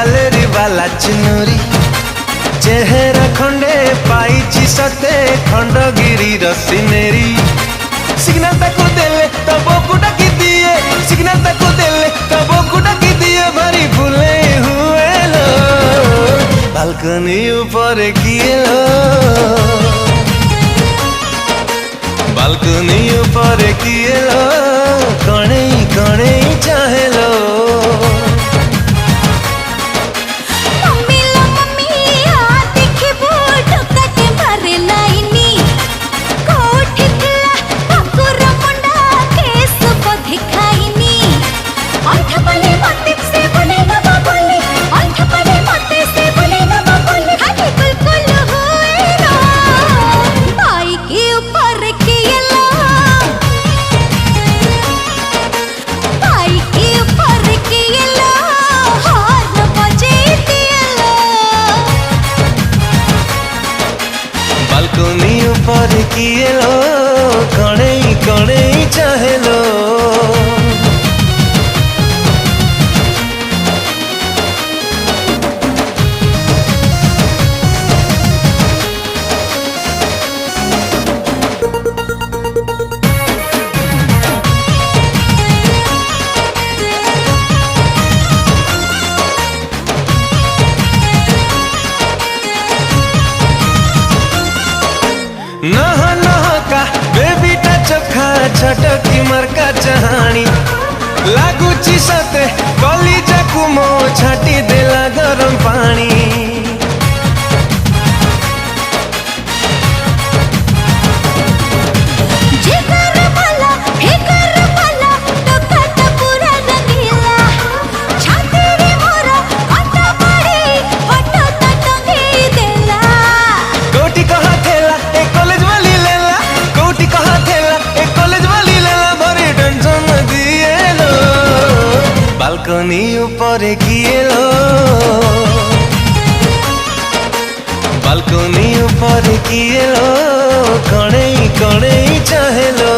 गालेरी वाला चुनरी चेहरा खंडे पाई सते खंडगिरी रसिनेरी सिग्नल ताको देले तब को डाकी दिए सिग्नल ताको देले तब को डाकी दिए भारी भूले हुए लो बालकनी ऊपर किए लो बालकनी ऊपर किए लो कणे कणे चाहे लो बालकनी ऊपर किए लो कणे कणे चाहे लो नहा नहा का बेबी टा चखा छटकी मरका चहानी लागुची सते कलिजा कुमो छाटी देला गरम पानी बालकनी ऊपर किए लो बालकनी ऊपर किए लो कणे कणे चाहे लो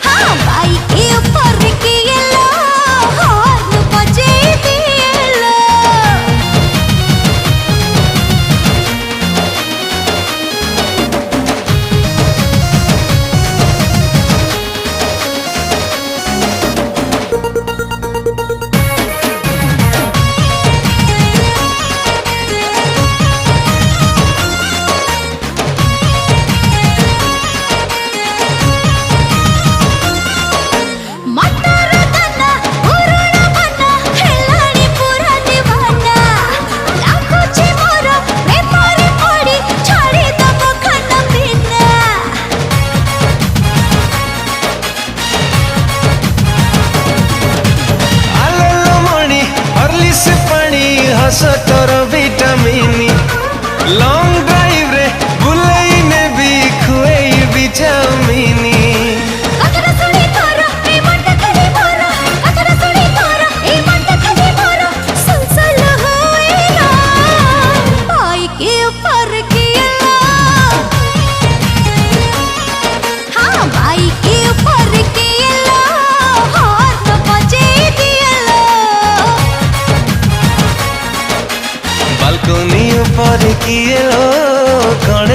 हाँ बाइक ऊपर किए लो हॉर्न बजे दिए लो सतर विटामिन लॉन्ग ड्राइव रे बुलेई ने भी खुएई भी चाउमिनी कथरा सुनी तोरा ए मन खाली मोरा कथरा सुनी तोरा ए मन खाली मोरा सुलसुल होएला बाइक के ऊपर किए लो हाँ बाइक के ऊपर किए लो हॉर्न बजे दिए लो बालकनी ऊपर किए लो कणे